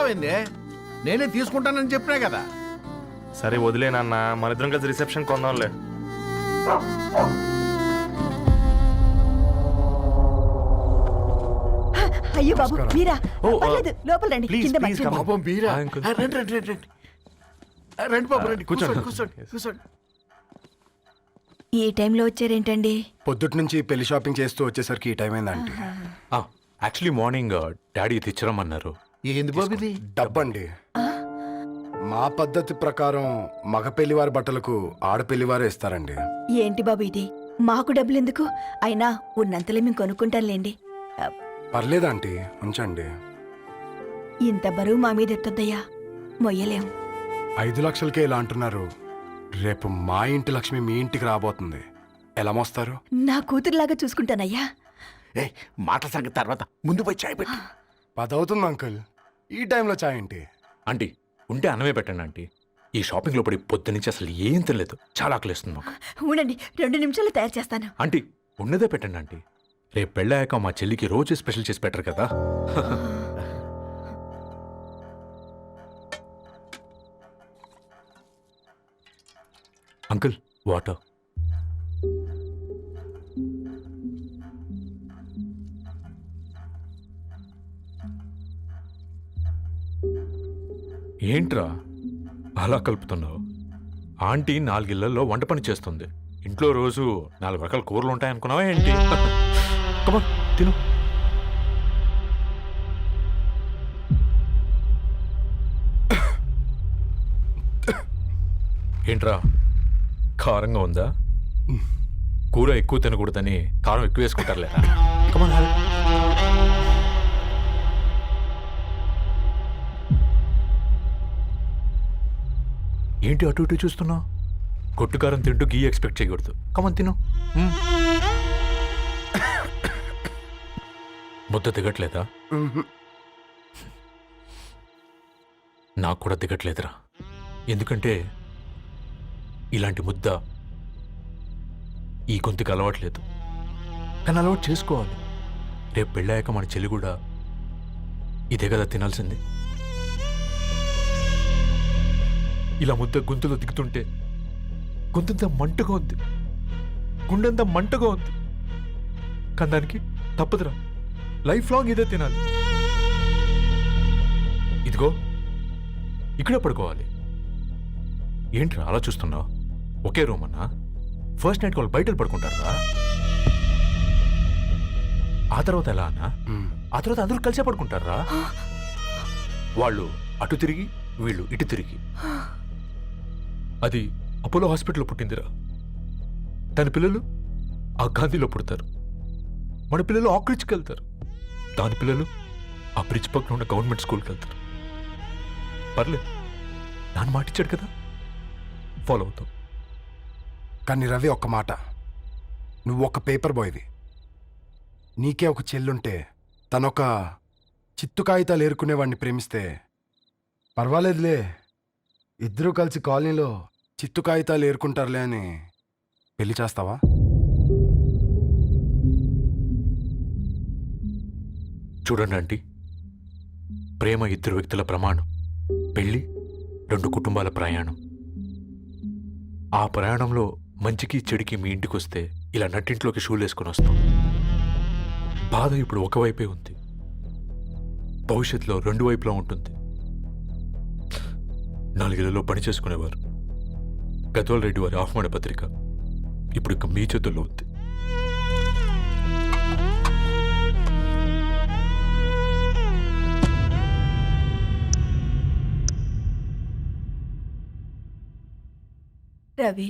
చూస్తావేంది? నేనే తీసుకుంటానని చెప్పినా కదా. సరే వదిలేనన్నా, మన ఇద్దరం కలిసి రిసెప్షన్ కొందాంలే. అయ్యో బాబు మీరా? పర్లేదు, లోపల రండి. ప్లీజ్, కింద ప్లీజ్, మధ్య come on. పాపం బీరా. అంకుల్. రండి రండి రండి రండి. రండి బాబు రండి. కూర్చోండి కూర్చోండి కూర్చోండి. ఈ టైంలో వచ్చారేంటండి? పొద్దుటి నుంచి పెళ్లి షాపింగ్ చేస్తూ వచ్చేసరికి ఈ టైం అయిందండి. యాక్చువల్లీ మార్నింగ్ డాడీ తెచ్చరమన్నారు. ఏంది బాబు ఇది? డబ్బండి. మా పద్ధతి ప్రకారం మగ పెళ్లివారి బట్టలకు ఆడపెళ్లివారే ఇస్తారండి. ఏంటి బాబు ఇది? మాకు డబ్బులు ఎందుకు? అయినా ఉన్నంతలే మేము కొనుక్కుంటాంలేండి. పర్లేదు ఆంటీ, ఉంచండి. ఇంత బరువు మా మీద ఎత్తొద్దయ్యా, మొయ్యలేం. 5 లక్షలకే ఇలా అంటున్నారు. రేపు మా ఇంటి లక్ష్మి మీ ఇంటికి రాబోతుంది. ఎలా మోస్తారు? నా కూతురులాగా చూసుకుంటానయ్యా. ఏయ్, మాటల సంగతి తర్వాత, ముందు పోయి చాయ్ పెట్టి. 10 అవుతుంది అంకుల్, ఈ టైంలో చాయ్ ఏంటి? ఆంటీ ఉంటే అన్నమే పెట్టండి ఆంటీ. ఈ షాపింగ్లో పడి పొద్దు నుంచి అసలు ఏం తినలేదు, చాలా ఆకలిస్తుంది మాకు. ఉండండి, 2 నిమిషాలు తయారు చేస్తాను. ఆంటీ ఉన్నదే పెట్టండి ఆంటీ. రేపు పెళ్ళాక మా చెల్లికి రోజు స్పెషల్ చేసి పెట్టరు కదా. Uncle water. ఏంట్రా అలా కలుపుతున్నావు? ఆంటీ 4 ఇళ్లలో వంట పని చేస్తుంది. ఇంట్లో రోజు 4 రకాల కూరలు ఉంటాయనుకున్నావా ఏంటి? కమా తిను. ఏంట్రా కారంగా ఉందా? కూర ఎక్కువ తినకూడదని కారం ఎక్కువ వేసుకుంటారులేరా. కమా. ఏంటి అటు ఇటు చూస్తున్నావు? కొట్టుకారం తింటూ గీ ఎక్స్పెక్ట్ చేయకూడదు. కమన్ తిను. ముద్ద దిగట్లేదా? నాకు కూడా దిగట్లేదురా. ఎందుకంటే ఇలాంటి ముద్ద ఈ గొంతుకి అలవాట్లేదు. కానీ అలవాటు చేసుకోవాలి. రేపు పెళ్ళాక మన చెల్లి కూడా ఇదే కదా తినాల్సింది. ఇలా ముద్ద గొంతులో దిగుతుంటే గొంతంతా మంటగా ఉంది, గుండెంతా మంటగా ఉంది. కానీ దానికి తప్పదురా, లైఫ్ లాంగ్ ఇదే తినాలి. ఇదిగో ఇక్కడే పడుకోవాలి. ఏంట్రా అలా చూస్తున్నావు? ఒకే రూమ్ అన్నా? ఫస్ట్ నైట్ వాళ్ళు బయటలు పడుకుంటారా? ఆ తర్వాత ఎలా అన్నా? ఆ తర్వాత అందరూ కలిసే పడుకుంటారా? వాళ్ళు అటు తిరిగి, వీళ్ళు ఇటు తిరిగి. అది అపోలో హాస్పిటల్లో పుట్టిందిరా. దాని పిల్లలు ఆ గాంధీలో పుడతారు. మన పిల్లలు ఆక్రిడ్జ్కి వెళ్తారు. దాని పిల్లలు ఆ బ్రిడ్జ్ పక్కన ఉన్న గవర్నమెంట్ స్కూల్కి వెళ్తారు. పర్లేదు, నాన్న మాటిచ్చాడు కదా, ఫాలో అవుతావు. కానీ రవి, ఒక్క మాట, నువ్వు ఒక పేపర్ బాయ్వి. నీకే ఒక చెల్లుంటే తనొక చిత్తు కాగితాలు ఏరుకునేవాడిని ప్రేమిస్తే పర్వాలేదులే, ఇద్దరూ కలిసి కాలనీలో చిత్తు కాగితాలు ఏరుకుంటారులే అని పెళ్లి చేస్తావా? చూడండి ఆంటీ, ప్రేమ 2 వ్యక్తుల ప్రమాణం, పెళ్లి 2 కుటుంబాల ప్రయాణం. ఆ ప్రయాణంలో మంచికి చెడుకి మీ ఇంటికి వస్తే ఇలా నట్టింట్లోకి షూలు వేసుకొని వస్తాం. బాధ ఇప్పుడు ఒకవైపే ఉంది, భవిష్యత్తులో 2 వైపులా ఉంటుంది. 4 ఇళ్లలో పని చేసుకునేవారు గద్వాల్ రెడ్డి వారి ఆహ్వాన పత్రిక ఇప్పుడు ఇక మీ చేతుల్లో ఉంది. రవి,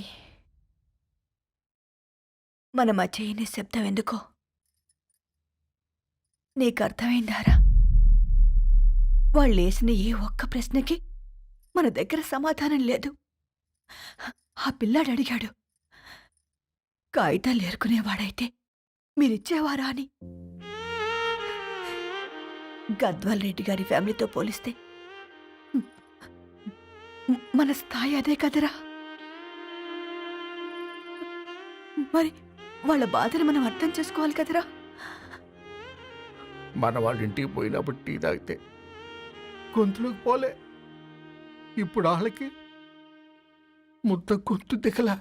మన మధ్య ఈ నిశ్శబ్దం ఎందుకో నీకు అర్థమైందారా? వాళ్ళు వేసిన ఏ ఒక్క ప్రశ్నకి మన దగ్గర సమాధానం లేదు. ఆ పిల్లాడు అడిగాడు, కాగితాలు ఏరుకునేవాడైతే మీరిచ్చేవారా అని. గద్వాల్ రెడ్డి గారి ఫ్యామిలీతో పోలిస్తే మన స్థాయి అదే కదరా. మరి వాళ్ళ బాధను మనం అర్థం చేసుకోవాలి కదరా. మన వాళ్ళ ఇంటికి పోయినప్పుడు టీ తాగితే గొంతులోకి పోలే. ఇప్పుడు వాళ్ళకి ముద్ద గొంతు దిగలా.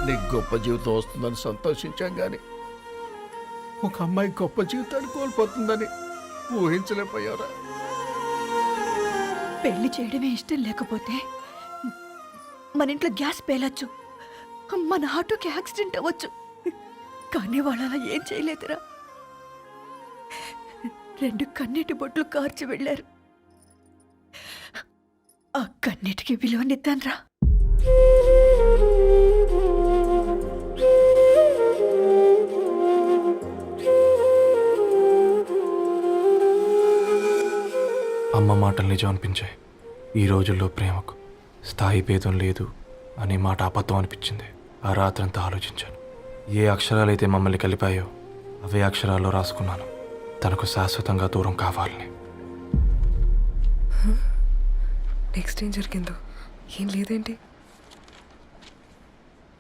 నీకు గొప్ప జీవితం వస్తుందని సంతోషించాం గాని ఒక అమ్మాయి గొప్ప జీవితాన్ని కోల్పోతుందని ఊహించలేకపోయారా? పెళ్లి చేయడమే ఇష్టం లేకపోతే మన ఇంట్లో గ్యాస్ పేలొచ్చు, మన ఆటోకి యాక్సిడెంట్ అవ్వచ్చు. కానీ వాళ్ళు అలా ఏం చేయలేదురా. 2 కన్నీటి బొట్లు కార్చి వెళ్ళారు. ఆ కన్నీటికి విలువనిద్దాన్రా. అమ్మ మాటలు నిజం అనిపించాయి. ఈ రోజుల్లో ప్రేమకు స్థాయి భేదం లేదు అనే మాట అబద్ధం అనిపించింది. ఆ రాత్రంతా ఆలోచించాను. ఏ అక్షరాలైతే మమ్మల్ని కలిపాయో అవే అక్షరాల్లో రాసుకున్నాను, తనకు శాశ్వతంగా దూరం కావాలని. నెక్స్ట్ ఏం జరిగిందో ఏం లేదేంటి?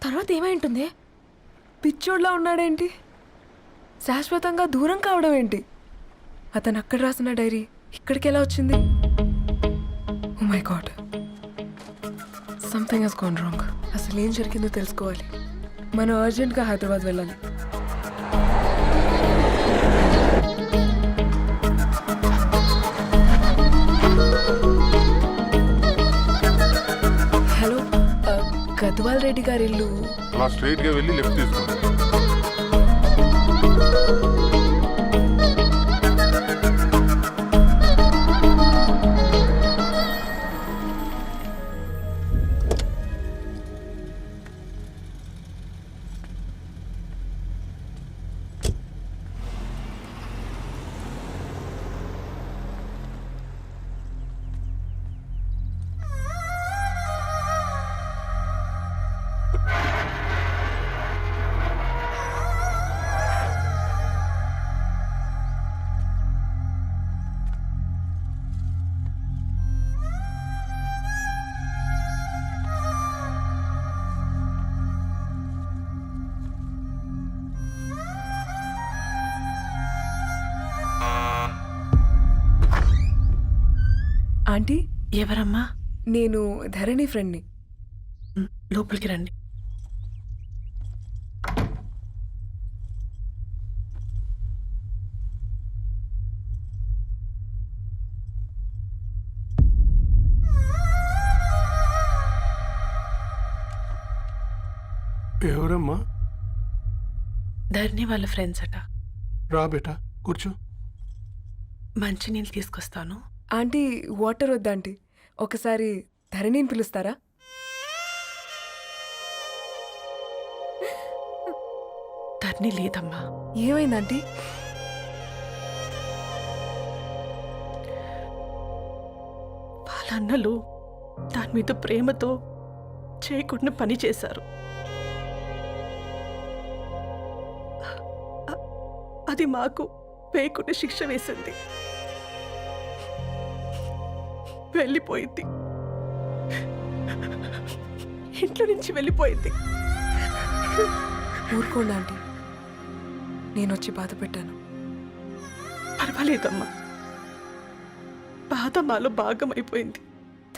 తర్వాత ఏమైంటుంది? పిచ్చోడ్లా ఉన్నాడేంటి? శాశ్వతంగా దూరం కావడం ఏంటి? అతను అక్కడ రాసిన డైరీ ఇక్కడికి ఎలా వచ్చింది? Oh my God, something has gone wrong. అసలు ఏం జరిగిందో తెలుసుకోవాలి. మనం అర్జెంట్గా హైదరాబాద్ వెళ్ళాలి. హలో, గద్వాల్ రెడ్డి గారి ఇల్లు. అలా స్ట్రైట్ గా వెళ్ళి లెఫ్ట్ తీసుకోండి. ఆంటీ, ఎవరమ్మా? నేను ధరణి ఫ్రెండ్ని. లోపలికి రండి. ఎవరమ్మా? ధరణి వాళ్ళ ఫ్రెండ్స్ అట. రా బేటా, కూర్చో. మంచినీళ్ళు తీసుకొస్తాను. ఆంటీ, వాటర్ వద్దా ఆంటీ? ఒకసారి ధరణిని పిలుస్తారా? ధరణి లేదమ్మా. ఏమైంది ఆంటీ? వాళ్ళ అన్నలు దాని మీద ప్రేమతో చేయకుండా పని చేశారు. అది మాకు వేయకుండా శిక్ష వేసింది. వెళ్ళిపోయింది, ఇంట్లో నుంచి వెళ్ళిపోయింది. ఊరుకోండి ఆంటీ, నేను వచ్చి బాధ పెట్టాను. పర్వాలేదమ్మా, బాధ మాలో భాగం అయిపోయింది.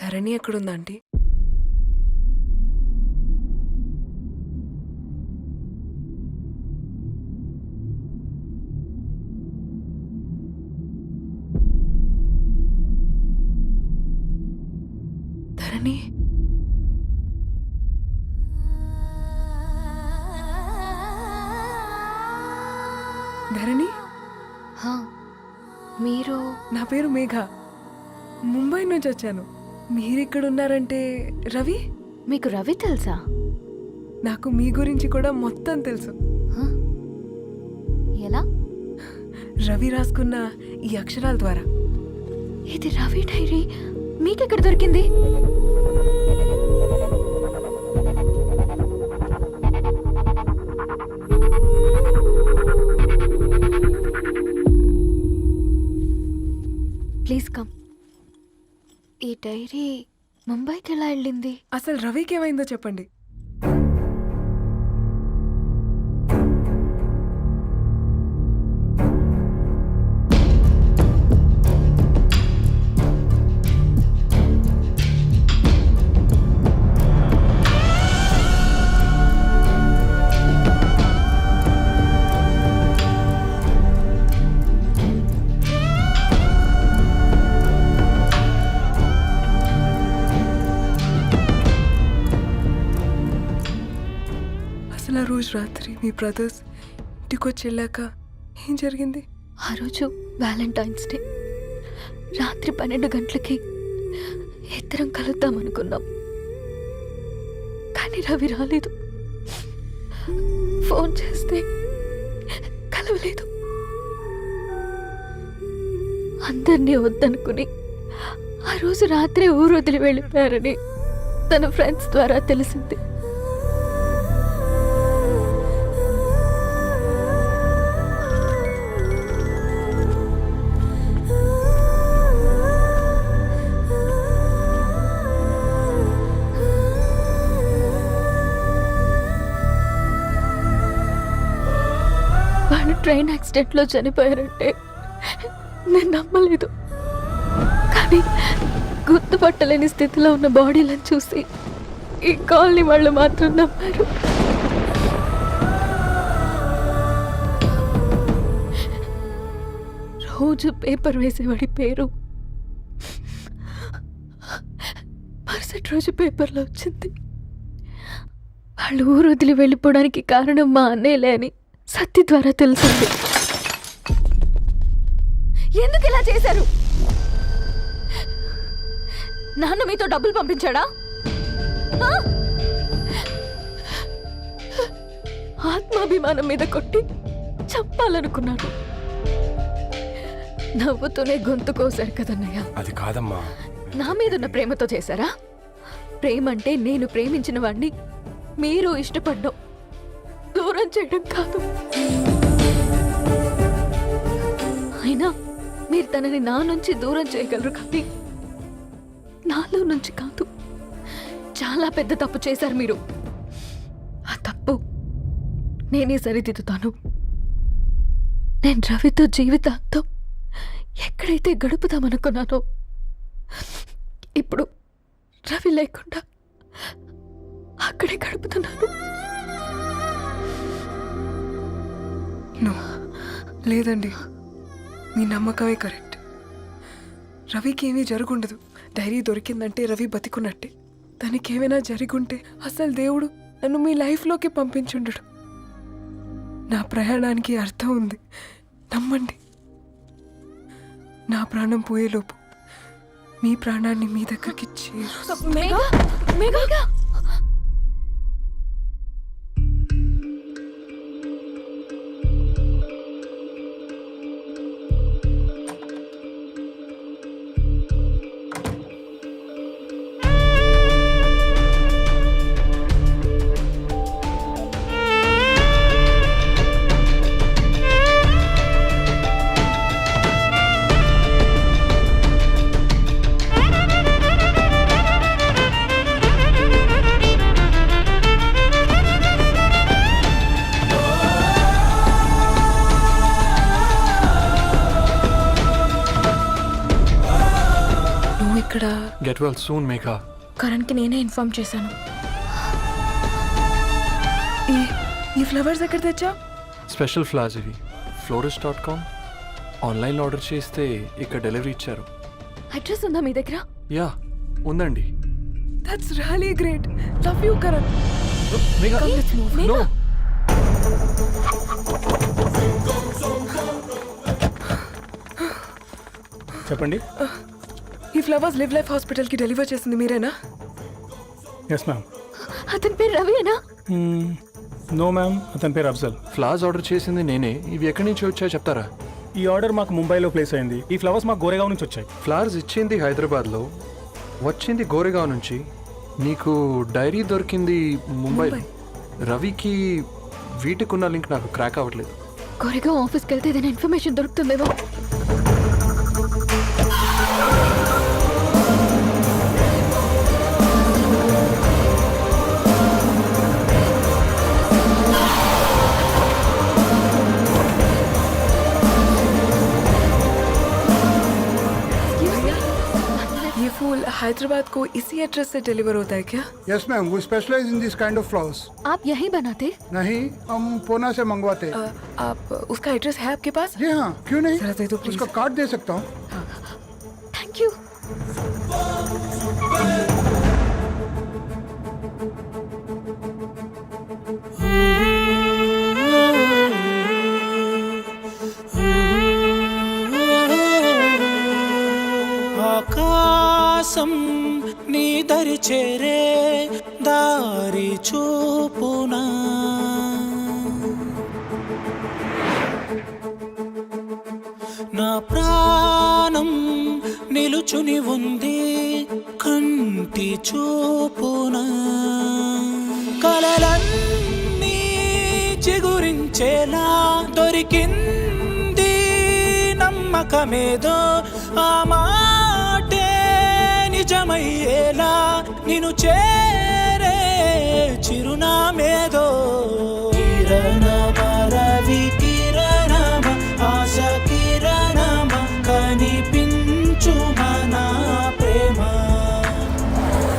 ధరణి ఎక్కడుందా ఆంటీ? ధరణి, ధరణి, హా, మీరు? నా పేరు మేఘ, ముంబై నుంచి వచ్చాను. మీరిక్కడ ఉన్నారంటే రవి? మీకు రవి తెలుసా? నాకు మీ గురించి కూడా మొత్తం తెలుసు. హ? ఎలా? రవి రాసుకున్న ఈ అక్షరాల ద్వారా. ఇది రవి డైరీ మీకెక్కడ దొరికింది? Please come. ఈ డైరీ ముంబైకి ఎలా వెళ్ళింది? అసలు రవికి ఏమైందో చెప్పండి. రోజు రాత్రి మీ బ్రదర్స్ ఇంటికి వచ్చి వెళ్ళాక ఏం జరిగింది? ఆ రోజు వ్యాలంటైన్స్ డే రాత్రి 12 గంటలకి ఇద్దరం కలుద్దామనుకున్నాం. కానీ రవి రాలేదు. ఫోన్ చేస్తే కలవలేదు. అందరినీ వద్దనుకుని ఆ రోజు రాత్రి ఊరు వదిలి వెళ్ళిపోయారని తన ఫ్రెండ్స్ ద్వారా తెలిసింది. వాళ్ళు ట్రైన్ యాక్సిడెంట్లో చనిపోయారంటే నేను నమ్మలేదు. కానీ గుర్తుపట్టలేని స్థితిలో ఉన్న బాడీలను చూసి ఈ కాలనీ వాళ్ళు మాత్రం నమ్మారు. రోజు పేపర్ వేసేవాడి పేరు మరుసటి రోజు పేపర్లో వచ్చింది. వాళ్ళు ఊరు వదిలి వెళ్ళిపోవడానికి కారణం మా అన్నయ్యలే అని సత్తి ద్వారా తెలిసింది. ఎందుకు ఇలా చేశారు? నాన్న మీతో డబ్బులు పంపించాడా? ఆ? ఆత్మాభిమానం మీద కొట్టి చంపాలనుకున్నారు. నవ్వుతూనే గొంతు కోసారు కదన్నయ్య. అది కాదమ్మా. నా మీదున్న ప్రేమతో చేశారా? ప్రేమ అంటే నేను ప్రేమించిన వాడిని మీరు ఇష్టపడ్డం, దూరం చేయడం కాదు. అయినా మీరు తనని నా నుంచి దూరం చేయగలరు కానీ నాలో నుంచి కాదు. చాలా పెద్ద తప్పు చేశారు మీరు. ఆ తప్పు నేనే సరిదిద్దుతాను. నేను రవితో జీవితాంతం ఎక్కడైతే గడుపుదామనుకున్నానో ఇప్పుడు రవి లేకుండా అక్కడే గడుపుతున్నాను. లేదండి, మీ నమ్మకమే కరెక్ట్. రవికి ఏమీ జరుగుండదు. డైరీ దొరికిందంటే రవి బతికున్నట్టే. తనకి ఏమైనా జరుగుంటే అసలు దేవుడు నన్ను మీ లైఫ్లోకి పంపించుండడు. నా ప్రయాణానికి అర్థం ఉంది, నమ్మండి. నా ప్రాణం పోయేలోపు మీ ప్రాణాన్ని మీ దగ్గరికి ఇక్కడ గెట్ వెల్ సూన్ మేఘా. కరణ్కి నేనే ఇన్ఫార్మ్ చేశాను. ఈ ఫ్లవర్స్ ఎక్కడ తెచ్చా? స్పెషల్ ఫ్లవర్స్ ఇవి. florist.com ఆన్లైన్లో ఆర్డర్ చేస్తే ఇక్కడ డెలివరీ ఇచ్చారు. అడ్రస్ ఉందా మీ దగ్గర? యా ఉందండి. That's really great. Love you Karan. Megha no. చెప్పండి. ఈ ఫ్లవర్స్ లివ్ లైఫ్ హాస్పిటల్కి డెలివర్ చేసింది మీరేనా? Yes ma'am. అతని పేరు రవియేనా? నో మ్యామ్, అతని పేరు అఫ్జల్. ఫ్లవర్స్ ఆర్డర్ చేసింది నేనే. ఇవి ఎక్కడి నుంచి వచ్చాయో చెప్తారా? ఈ ఆర్డర్ మాకు ముంబైలో ప్లేస్ అయింది. ఈ ఫ్లవర్స్ మాకు గోరేగావ్ నుంచి వచ్చాయి. ఫ్లవర్స్ ఇచ్చింది హైదరాబాద్లో, వచ్చింది గోరేగావ్ నుంచి. నీకు డైరీ దొరికింది ముంబైలో. రవికి వీటికున్న లింక్ నాకు క్రాక్ అవ్వట్లేదు. కోరేగావ్ ఆఫీస్కి వెళ్తే ఏదైనా ఇన్ఫర్మేషన్ దొరుకుతుందేమో. हैदराबाद को इसी एड्रेस से डिलीवर होता है क्या? यस मैम, वो specialise in this kind of flowers. आप यहीं बनाते? नहीं, हम पूना से मंगवाते. आप उसका एड्रेस है आपके पास? जी हाँ, क्यों नहीं. जरा दे दो प्लीज. उसका कार्ड दे सकता हूँ. Thank you. ఆకాశం నీ దరి చేరే దారి చూపునా నా ప్రాణం నిలుచుని ఉంది కంటి చూపునా కలలన్నీ చిగురించేలా దొరికింది నమ్మకమేదో ఆ మాటే నిజమయ్యేలా నిన్ను చేరే చిరునామేదో కిరణమ రవి కిరణమ ఆశ కిరణమ కనిపించు మన ప్రేమ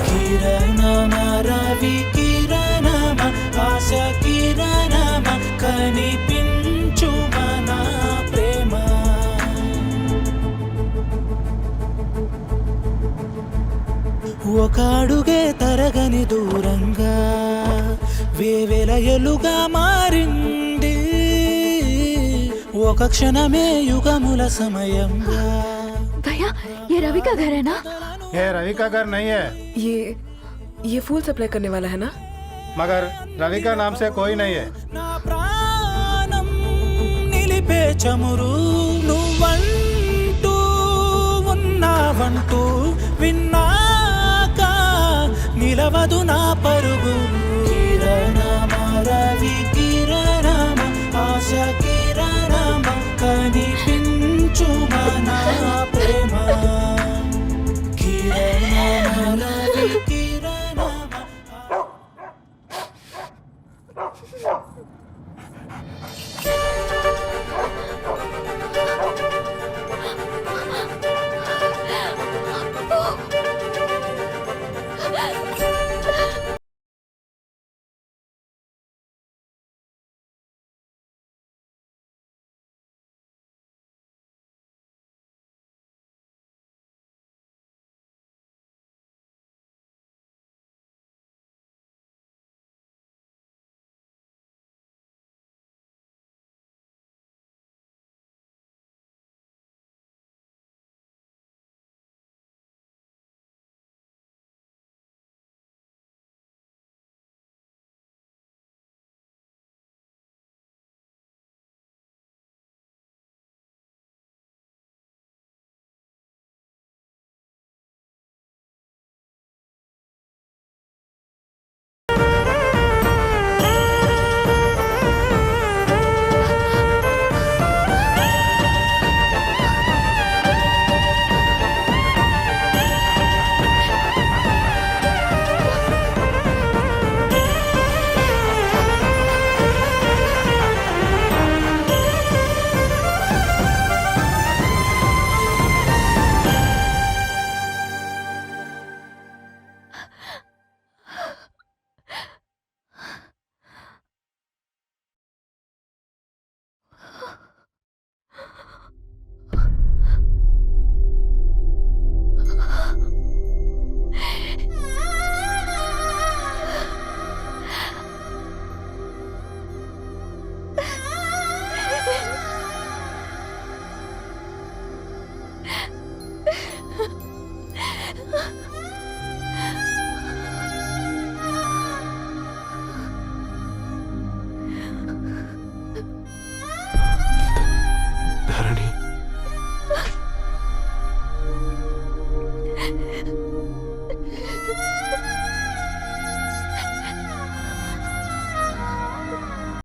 కిరణమ రవి కిరణమ ఆశ కిరణమ కనిపించు మన ప్రేమ ఒక అడుగే తరగని దూరంగా వేవేల ఎలుగా మారింది ఒక క్షణమే యుగముల సమయంగా भैया ये रवि का घर है ना? ये रवि का घर नहीं है, ये फूल सप्लाई करने वाला है ना? मगर रवि का नाम से कोई नहीं है. నా ప్రాణం నిలిపే చమురు నువ్వంటూ ఉన్నావంటూ విన్నాక నిలవదు నా పరుగు